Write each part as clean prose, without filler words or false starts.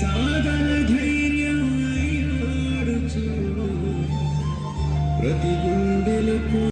సాగర ధైర్యం అయ్యాడుచు ప్రతి గుండెలకు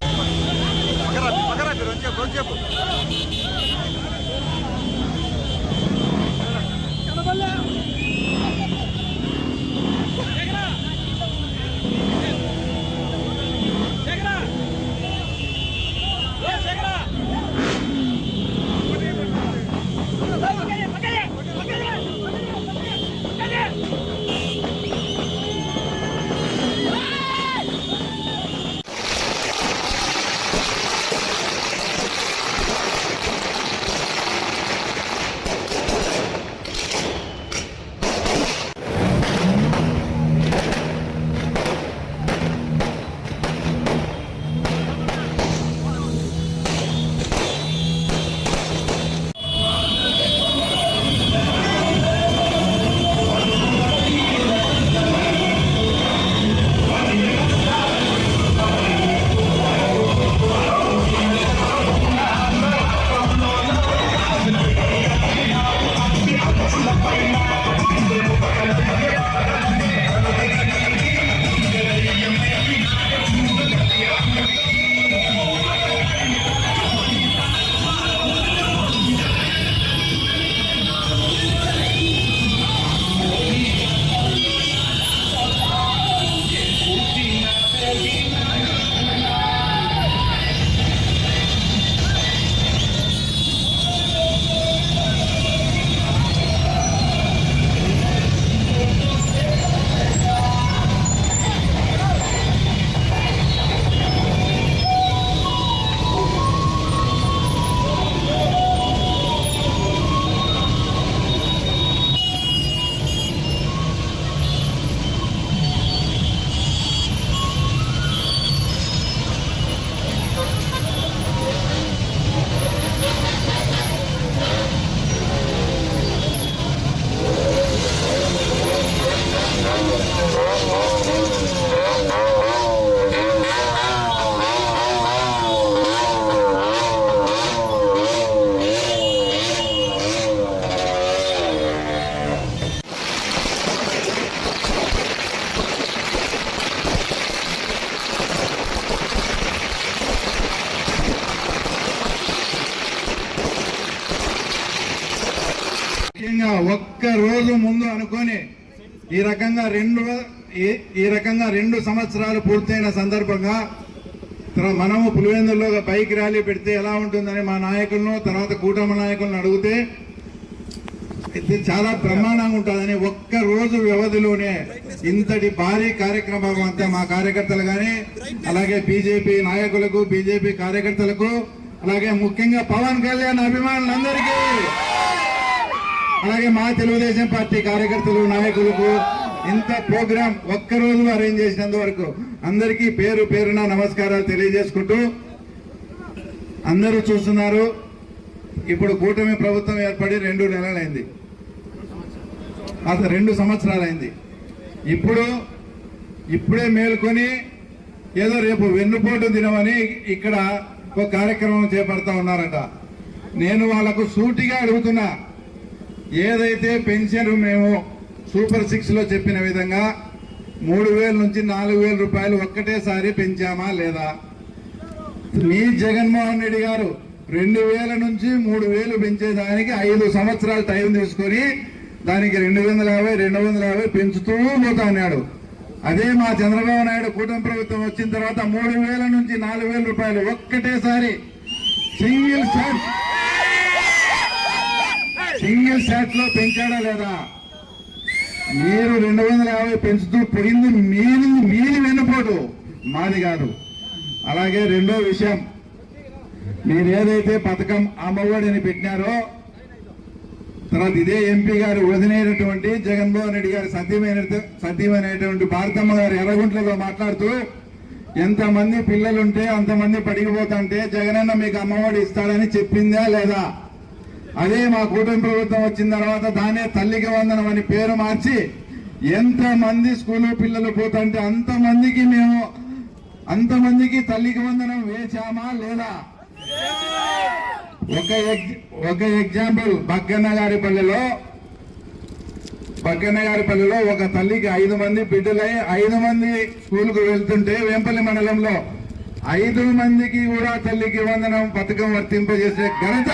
ఒక్క రోజు ముందు అనుకొని ఈ రకంగా రెండు సంవత్సరాలు పూర్తయిన సందర్భంగా మనము పులివెందుల్లో బైక్ ర్యాలీ పెడితే ఎలా ఉంటుందని మా నాయకులను తర్వాత కూటమి నాయకులను అడిగితే ఇది చాలా బ్రహ్మాండంగా ఉంటుందని ఒక్క రోజు వ్యవధిలోనే ఇంతటి భారీ కార్యక్రమం అంతా మా కార్యకర్తలు కానీ అలాగే బీజేపీ నాయకులకు బీజేపీ కార్యకర్తలకు అలాగే ముఖ్యంగా పవన్ కళ్యాణ్ అభిమానులందరికీ అలాగే మా తెలుగుదేశం పార్టీ కార్యకర్తలు నాయకులకు ఇంత ప్రోగ్రాం ఒక్కరోజు అరేంజ్ చేసినందువరకు అందరికీ పేరు పేరున నమస్కారాలు తెలియజేసుకుంటూ అందరూ చూస్తున్నారు. ఇప్పుడు కూటమి ప్రభుత్వం ఏర్పడి 2 నెలలైంది, అసలు 2 సంవత్సరాలైంది. ఇప్పుడే మేల్కొని ఏదో రేపు వెన్నుపోటు దినమని ఇక్కడ ఒక కార్యక్రమం చేపడతా ఉన్నారట. నేను వాళ్లకు సూటిగా అడుగుతున్నా, ఏదైతే పెన్షన్ మేము సూపర్ 6 లో చెప్పిన విధంగా 3,000 నుంచి 4,000 రూపాయలు ఒక్కటేసారి పెంచామా లేదా? మీ జగన్మోహన్ రెడ్డి గారు 2,000 నుంచి 3,000 పెంచేదానికి 5 సంవత్సరాలు టైం తీసుకొని దానికి 250 పెంచుతూ పోతా అన్నాడు. అదే మా చంద్రబాబు నాయుడు కూటమి ప్రభుత్వం వచ్చిన తర్వాత 3,000 నుంచి 4,000 రూపాయలు ఒక్కటేసారి సింగిల్ షాట్ లో పెంచాడా లేదా? మీరు 250 పెంచుతూ పోయింది మీది వెన్నుపోటు, మాది కాదు. అలాగే రెండో విషయం, మీరు ఏదైతే పథకం అమ్మఒడిని పెట్టినారో తర్వాత ఇదే ఎంపీ గారు వదిలేనటువంటి జగన్మోహన్ రెడ్డి గారి సతీమైనటువంటి భారతమ్మ గారు ఎర్రగుంట్లలో మాట్లాడుతూ ఎంతమంది పిల్లలుంటే అంతమంది పడిగిపోతుంటే జగనన్న మీకు అమ్మఒడి ఇస్తాడని చెప్పిందా లేదా? అదే మా కూటమి ప్రభుత్వం వచ్చిన తర్వాత దానే తల్లికి వందనం అని పేరు మార్చి ఎంతమంది స్కూలు పిల్లలు పోతుంటే అంతమందికి తల్లికి వందనం వేచామా లేదా? ఒక ఎగ్జాంపుల్, బగ్గన్న గారి పల్లెలో బక్కన్నగారిపల్లిలో ఒక తల్లికి 5 మంది బిడ్డలై 5 మంది స్కూల్కు వెళ్తుంటే వేంపల్లి మండలంలో 5 మందికి కూడా తల్లికి వందనం పథకం వర్తింపజేసే ఘనత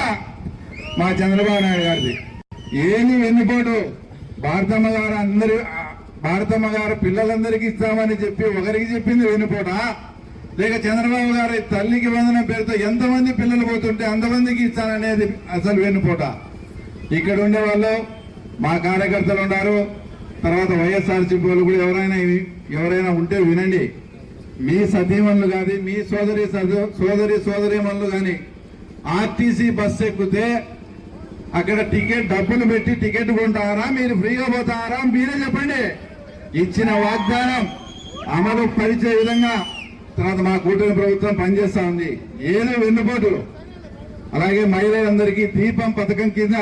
మా చంద్రబాబు నాయుడు గారిది. ఏమి వెన్నుపోటు భారతమ్మ గారు పిల్లలందరికీ ఇస్తామని చెప్పి ఒకరికి చెప్పింది వెన్నుపోట, లేక చంద్రబాబు గారి తల్లికి వందనం పేరుతో ఎంతమంది పిల్లలు పోతుంటే అంతమందికి ఇస్తాననేది అసలు వెన్నుపోట. ఇక్కడ ఉండే వాళ్ళు మా కార్యకర్తలు ఉన్నారు, తర్వాత వైఎస్ఆర్సీపీ వాళ్ళు కూడా ఎవరైనా ఉంటే వినండి. మీ సతీమణులు కానీ మీ సోదరీమణులు కానీ ఆర్టీసీ బస్సు ఎక్కితే అక్కడ డబ్బులు పెట్టి టికెట్ కొంటారా, మీరు ఫ్రీగా పోతారా? మీరే చెప్పండి. ఇచ్చిన వాగ్దానం అమలు పరిచే విధంగా తర్వాత మా కూటమి ప్రభుత్వం పనిచేస్తా ఉంది. ఏదో వెన్నుపోటు. అలాగే మహిళలందరికీ దీపం పథకం కింద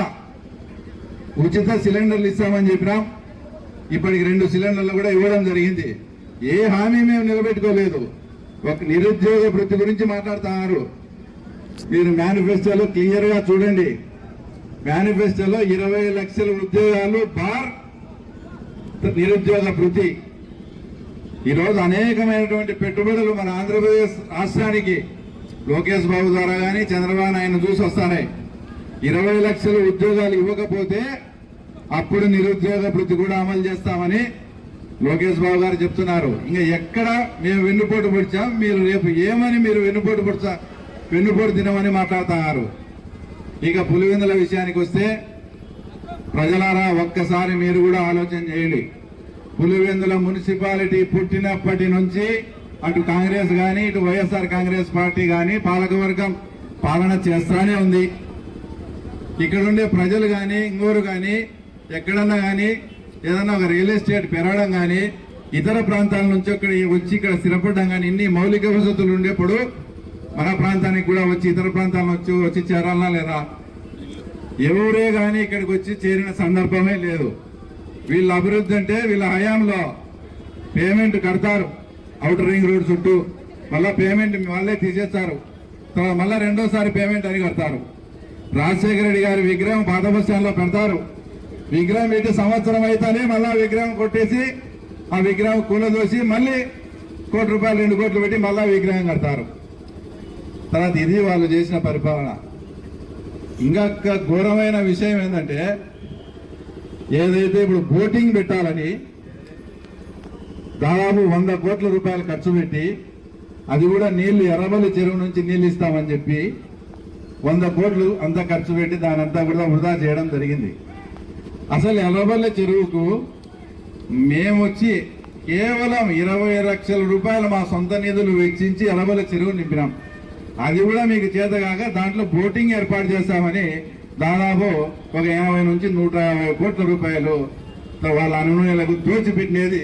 ఉచిత సిలిండర్లు ఇస్తామని చెప్పినాం. ఇప్పటికి 2 సిలిండర్లు కూడా ఇవ్వడం జరిగింది. ఏ హామీ మేము నిలబెట్టుకోలేదు. ఒక నిరుద్యోగ వృత్తి గురించి మాట్లాడుతున్నారు. మీరు మేనిఫెస్టోలో క్లియర్ గా చూడండి. మేనిఫెస్టోలో 20 లక్షల ఉద్యోగాలు బార్ నిరుద్యోగ వృత్తి. ఈరోజు అనేకమైనటువంటి పెట్టుబడులు మన ఆంధ్రప్రదేశ్ రాష్ట్రానికి లోకేష్ బాబు ద్వారా కానీ చంద్రబాబు నాయుడు చూసి వస్తాయి. 20 లక్షల ఉద్యోగాలు ఇవ్వకపోతే అప్పుడు నిరుద్యోగ వృత్తి కూడా అమలు చేస్తామని లోకేష్ బాబు గారు చెప్తున్నారు. ఇంకా ఎక్కడ మేము వెన్నుపోటు పొడిచాం, మీరు రేపు ఏమని మీరు వెన్నుపోటు తినమని మాట్లాడుతున్నారు. ఇక పులివెందుల విషయానికి వస్తే ప్రజలారా ఒక్కసారి మీరు కూడా ఆలోచన చేయండి. పులివెందుల మున్సిపాలిటీ పుట్టినప్పటి నుంచి అటు కాంగ్రెస్ కానీ ఇటు వైఎస్ఆర్ కాంగ్రెస్ పార్టీ కానీ పాలకవర్గం పాలన చేస్తానే ఉంది. ఇక్కడ ఉండే ప్రజలు కానీ ఇంకోరు కానీ ఎక్కడన్నా కానీ ఏదన్నా ఒక రియల్ ఎస్టేట్ పెరగడం కానీ ఇతర ప్రాంతాల నుంచి వచ్చి ఇక్కడ స్థిరపడడం కానీ ఇన్ని మౌలిక వసతులు ఉండేప్పుడు మన ప్రాంతానికి కూడా వచ్చి ఇతర ప్రాంతాల నుంచి వచ్చి చేరాలనా లేదా? ఎవరే కానీ ఇక్కడికి వచ్చి చేరిన సందర్భమే లేదు. వీళ్ళ అభివృద్ధి అంటే వీళ్ళ హయాంలో పేమెంట్ కడతారు అవుటర్ రింగ్ రోడ్ చుట్టూ, మళ్ళా పేమెంట్ వాళ్ళే తీసేస్తారు, మళ్ళా రెండోసారి పేమెంట్ అని కడతారు. రాజశేఖర రెడ్డి గారి విగ్రహం పాత బస్ స్టాండ్ లో పెడతారు. విగ్రహం పెట్టి సంవత్సరం అయితేనే మళ్ళా విగ్రహం కొట్టేసి ఆ విగ్రహం కూలదోసి మళ్ళీ ₹1 కోటి 2 కోట్లు పెట్టి మళ్ళా విగ్రహం కడతారు. తర్వాత ఇది వాళ్ళు చేసిన పరిపాలన. ఇంకా ఘోరమైన విషయం ఏంటంటే ఏదైతే ఇప్పుడు బోటింగ్ పెట్టాలని దాదాపు ₹100 కోట్ల ఖర్చు పెట్టి అది కూడా నీళ్లు ఎర్రబల్లి చెరువు నుంచి నీళ్లు ఇస్తామని చెప్పి 100 కోట్లు అంతా ఖర్చు పెట్టి దాని అంతా కూడా వృధా చేయడం జరిగింది. అసలు ఎర్రబల్లి చెరువుకు మేము వచ్చి కేవలం ₹20 లక్షల మా సొంత నిధులు వెచ్చించి ఎర్రబల్లి చెరువు నింపినాం. అది కూడా మీకు చేతగాక దాంట్లో బోటింగ్ ఏర్పాటు చేస్తామని దాదాపు ఒక 80 నుంచి 150 కోట్ల రూపాయలు వాళ్ళ అనుమతులకు దోచిపెట్టినది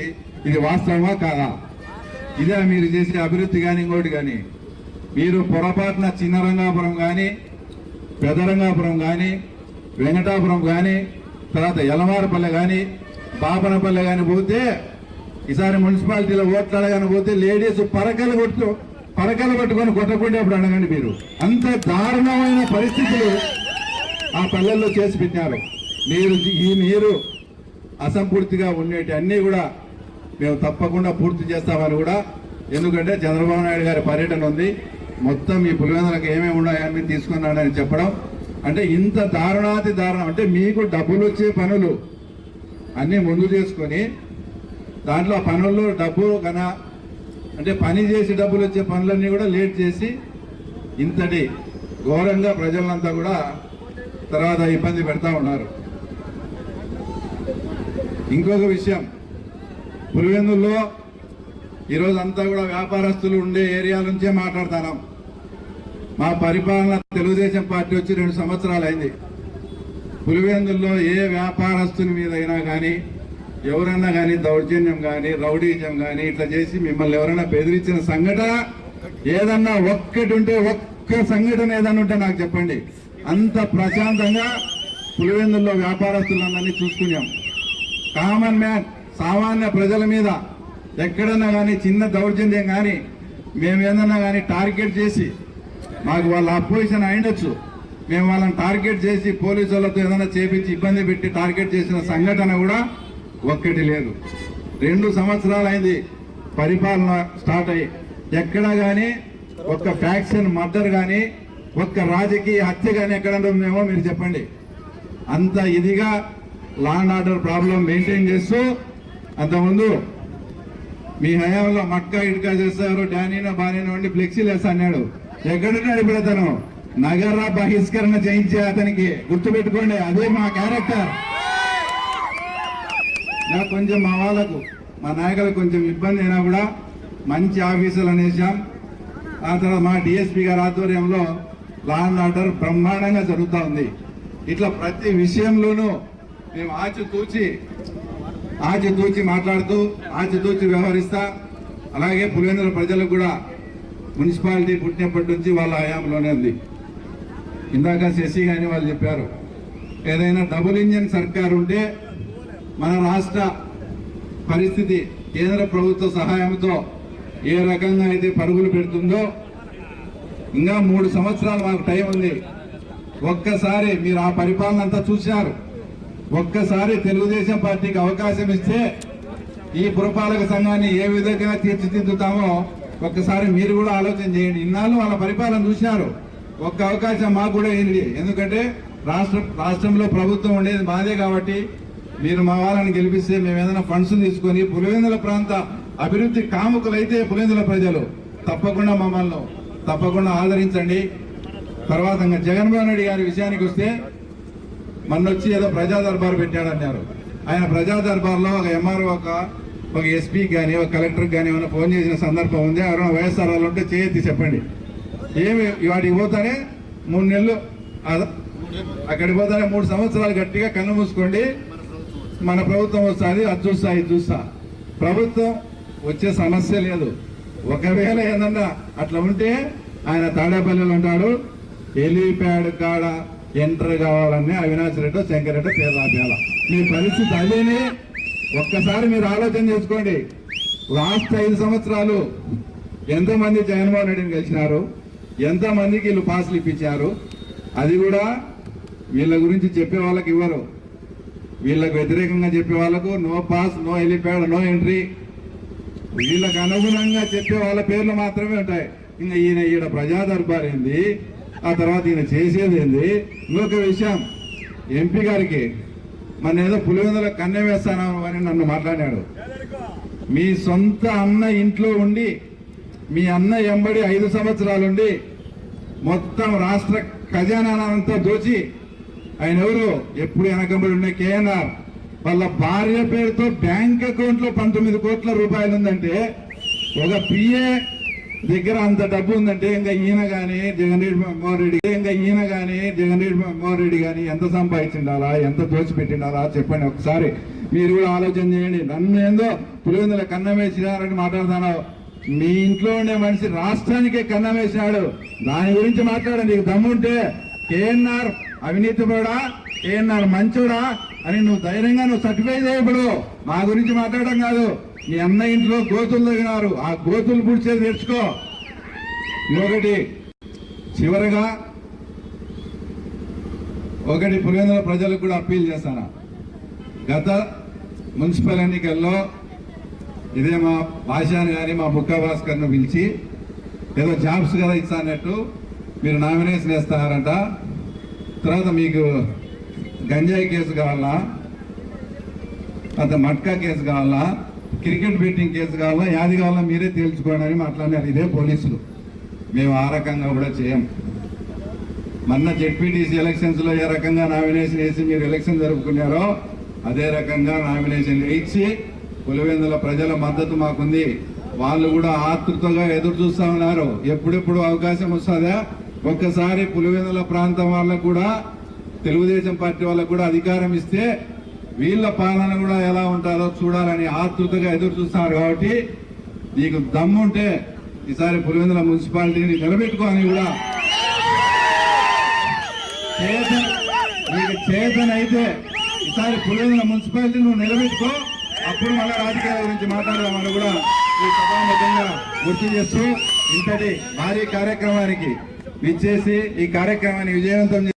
ఇది వాస్తవమా కాదా? ఇదే మీరు చేసే అభివృద్ధి కానీ ఇంకోటి కానీ? మీరు పొరపాటున చిన్న రంగాపురం కానీ పెదరంగాపురం కానీ వెంకటాపురం కానీ తర్వాత యలమారపల్లె కానీ బాపనపల్లె కానీ పోతే ఈసారి మున్సిపాలిటీలో ఓట్లాడగానే పోతే లేడీస్ పరకలు పట్టుకొని కొట్టకుండా ఇప్పుడు అడగండి. మీరు అంత దారుణమైన పరిస్థితులు ఆ పల్లెల్లో చేసి పెట్టారు. మీరు అసంపూర్తిగా ఉండేటి అన్నీ కూడా మేము తప్పకుండా పూర్తి చేస్తామని కూడా, ఎందుకంటే చంద్రబాబు నాయుడు గారి పర్యటన ఉంది, మొత్తం ఈ పులివెందులకు ఏమేమి ఉన్నాయని తీసుకున్నాడని చెప్పడం అంటే ఇంత దారుణాతి దారుణం. అంటే మీకు డబ్బులు వచ్చే పనులు అన్నీ ముందు చేసుకొని దాంట్లో ఆ పనుల్లో డబ్బు అంటే పని చేసి డబ్బులు వచ్చే పనులన్నీ కూడా లేట్ చేసి ఇంతటి ఘోరంగా ప్రజలంతా కూడా తర్వాత ఇబ్బంది పెడతా ఉన్నారు. ఇంకొక విషయం, పులివెందుల్లో ఈరోజు అంతా కూడా వ్యాపారస్తులు ఉండే ఏరియా నుంచే మాట్లాడుతున్నాం. మా పరిపాలన తెలుగుదేశం పార్టీ వచ్చి 2 సంవత్సరాలు అయింది. పులివెందుల్లో ఏ వ్యాపారస్తుని మీద అయినా కానీ ఎవరన్నా కానీ దౌర్జన్యం కానీ రౌడీజం కానీ ఇట్లా చేసి మిమ్మల్ని ఎవరైనా బెదిరించిన సంఘటన ఏదన్నా ఒక్క సంఘటన ఏదన్నా ఉంటే నాకు చెప్పండి. అంత ప్రశాంతంగా పులివెందుల్లో వ్యాపారస్తులందరినీ చూసుకున్నాం. కామన్ మ్యాన్ సామాన్య ప్రజల మీద ఎక్కడన్నా కానీ చిన్న దౌర్జన్యం కానీ మేము ఏదన్నా కానీ టార్గెట్ చేసి, మాకు వాళ్ళ అపోజిషన్ అయిండొచ్చు, మేము వాళ్ళని టార్గెట్ చేసి పోలీసు వాళ్ళతో ఏదైనా చేపించి ఇబ్బంది పెట్టి టార్గెట్ చేసిన సంఘటన కూడా ఒక్కటి లేదు. 2 సంవత్సరాలు అయింది పరిపాలన స్టార్ట్ అయ్యి, ఎక్కడా కానీ ఒక్క ఫ్యాక్షన్ మర్డర్ కానీ ఒక్క రాజకీయ హత్య కానీ ఎక్కడ ఉందేమో మీరు చెప్పండి. అంత ఇదిగా law and order problem maintain చేస్తూ, అంతకుముందు మీ హయాంలో మట్కా ఇటుకా చేస్తారు, డానీనా బానీనా ఉండి ఫ్లెక్సీలు వేస్తా అన్నాడు. ఎక్కడున్నాడు ఇప్పుడు అతను? నగర బహిష్కరణ చేయించే అతనికి గుర్తుపెట్టుకోండి, అదే మా క్యారెక్టర్. నాకు కొంచెం మా వాళ్ళకు మా నాయకులకు కొంచెం ఇబ్బంది అయినా కూడా మంచి ఆఫీసులు అనేసాం. ఆ తర్వాత మా డిఎస్పీ గారి ఆధ్వర్యంలో లా అండ్ ఆర్డర్ బ్రహ్మాండంగా జరుగుతూ ఉంది. ఇట్లా ప్రతి విషయంలోనూ మేము ఆచితూచి మాట్లాడుతూ ఆచితూచి వ్యవహరిస్తా. అలాగే పులివెందుల ప్రజలకు కూడా మున్సిపాలిటీ పుట్టినప్పటి నుంచి వాళ్ళ హయాంలోనే ఉంది. ఇందాక శశి గాని వాళ్ళు చెప్పారు, ఏదైనా డబుల్ ఇంజన్ సర్కార్ ఉంటే మన రాష్ట్ర పరిస్థితి కేంద్ర ప్రభుత్వ సహాయంతో ఏ రకంగా అయితే పరుగులు పెడుతుందో, ఇంకా 3 సంవత్సరాలు మాకు టైం ఉంది. ఒక్కసారి మీరు ఆ పరిపాలన అంతా చూశారు. ఒక్కసారి తెలుగుదేశం పార్టీకి అవకాశం ఇస్తే ఈ పురపాలక సంఘాన్ని ఏ విధంగా తీర్చిదిద్దుతామో ఒక్కసారి మీరు కూడా ఆలోచన చేయండి. ఇన్నాళ్ళు వాళ్ళ పరిపాలన చూసినారు. ఒక్క అవకాశం మాకు కూడా ఏంటి, ఎందుకంటే రాష్ట్రంలో ప్రభుత్వం ఉండేది మాదే కాబట్టి మీరు మా వాళ్ళని గెలిపిస్తే మేము ఏదైనా ఫండ్స్ తీసుకొని పులివెందుల ప్రాంత అభివృద్ధి కాముకులైతే పులివెందుల ప్రజలు తప్పకుండా ఆదరించండి. తర్వాత జగన్మోహన్ రెడ్డి గారి విషయానికి వస్తే, మొన్నొచ్చి ఏదో ప్రజా దర్బార్ పెట్టాడన్నారు. ఆయన ప్రజా దర్బార్లో ఒక ఎంఆర్ఓ ఒక ఎస్పీకి కానీ ఒక కలెక్టర్కి కానీ ఏమైనా ఫోన్ చేసిన సందర్భం ఉంది? ఎవరైనా వైఎస్ఆర్ వాళ్ళు ఉంటే చేయెత్తి చెప్పండి. ఏమి వాటికి పోతానే 3 నెలలు అక్కడికి పోతానే 3 సంవత్సరాలు గట్టిగా కన్ను మూసుకోండి, మన ప్రభుత్వం వస్తుంది, అది చూస్తా ఇది చూస్తా. ప్రభుత్వం వచ్చే సమస్య లేదు. ఒకవేళ ఏదన్నా అట్లా ఉంటే ఆయన తాడేపల్లిలో ఉంటాడు, హెలీప్యాడ్ కాడ ఎంటర్ కావాలని అవినాష్ రెడ్డి శంకరెడ్డి పేరు రాపేయాల. మీ పరిస్థితి అదేనే. ఒక్కసారి మీరు ఆలోచన చేసుకోండి. లాస్ట్ 5 సంవత్సరాలు ఎంతమంది జగన్మోహన్ రెడ్డిని గెలిచినారు, ఎంతమందికి వీళ్ళు పాసులు ఇప్పించారు. అది కూడా వీళ్ళ గురించి చెప్పే వాళ్ళకి ఇవ్వరు. వీళ్ళకు వ్యతిరేకంగా చెప్పే వాళ్ళకు no pass, no helipad, no entry. వీళ్ళకు అనుగుణంగా చెప్పే వాళ్ళ పేర్లు మాత్రమే ఉంటాయి. ఇంకా ఈయన ప్రజా దర్బార్ ఏంది, ఆ తర్వాత ఈయన చేసేది ఏంది. ఇంకొక విషయం, ఎంపీ గారికి మన ఏదో పులివెందుల కన్నె వేస్తాను అని నన్ను మాట్లాడాడు. మీ సొంత అన్న ఇంట్లో ఉండి మీ అన్న ఎంబడి 5 సంవత్సరాలుండి మొత్తం రాష్ట్ర ఖజానానంతా దోచి, ఆయన ఎవరు ఎప్పుడు వెనకంబడి ఉండే కేఎన్ఆర్ వాళ్ళ భార్య పేరుతో బ్యాంక్ అకౌంట్ లో 19 కోట్ల రూపాయలు ఉందంటే, ఒక పిఏ దగ్గర అంత డబ్బు ఉందంటే ఇంకా ఈయన గానీ జగన్ రెడ్డి గానీ ఎంత సంపాదించిండాలా, ఎంత దోచిపెట్టిండాలా చెప్పండి. ఒకసారి మీరు కూడా ఆలోచన చేయండి. నన్ను ఏందో పులివెందుల కన్నం వేసినారని మాట్లాడుతాను. మీ ఇంట్లో ఉండే మనిషి రాష్ట్రానికే కన్నం వేసినాడు, దాని గురించి మాట్లాడండి. నీకు దమ్ముంటే కేఎన్ఆర్ అవినీతిపడా, కేఎన్ఆర్ మంచోడా అని నువ్వు ధైర్యంగా సర్టిఫై చేయబడు. మా గురించి మాట్లాడడం కాదు. మీ అన్న ఇంట్లో గోతులు తగినారు, ఆ గోతులు పుడిచేది తెచ్చుకో. ఇంకొకటి చివరగా పులివెందుల ప్రజలకు కూడా అప్పీల్ చేస్తాను. గత మున్సిపల్ ఎన్నికల్లో ఇదే మా భాషాన్ని కానీ మా బుక్కా భాస్కర్ను పిలిచి ఏదో జాబ్స్ కదా ఇస్తానట్టు మీరు నామినేషన్ వేస్తారంట. తర్వాత మీకు గంజాయి కేసు కావాలా, అంత మట్కా కేసు కావాలా, క్రికెట్ బెట్టింగ్ కేసు కావాలా, యాది కావాలా మీరే తేల్చుకోండి అని మాట్లాడినారు. ఇదే పోలీసులు. మేము ఆ రకంగా కూడా చేయం. మొన్న జెడ్పీటీసీ ఎలక్షన్స్ లో ఏ రకంగా నామినేషన్ వేసి మీరు ఎలక్షన్ జరుపుకున్నారో అదే రకంగా నామినేషన్ ఇచ్చి పులివెందుల ప్రజల మద్దతు మాకుంది. వాళ్ళు కూడా ఆతృతగా ఎదురు చూస్తా ఉన్నారు, ఎప్పుడెప్పుడు అవకాశం వస్తుందా. ఒక్కసారి పులివెందుల ప్రాంతం వాళ్ళకు కూడా తెలుగుదేశం పార్టీ వాళ్ళకు కూడా అధికారం ఇస్తే వీళ్ళ పాలన కూడా ఎలా ఉంటుందో చూడాలని ఆతృతగా ఎదురు చూస్తున్నారు. కాబట్టి నీకు దమ్ముంటే ఈసారి పులివెందుల మున్సిపాలిటీని నిలబెట్టుకోని కూడా నీకు చేతనైతే ఈసారి పులివెందుల మున్సిపాలిటీ నువ్వు నిలబెట్టుకో. అప్పుడు మళ్ళీ రాజకీయాల గురించి మాట్లాడదామని కూడా ఈ సభాముఖంగా గుర్తు చేస్తూ ఇంతటి భారీ కార్యక్రమానికి విచ్చేసి ఈ కార్యక్రమాన్ని విజయవంతం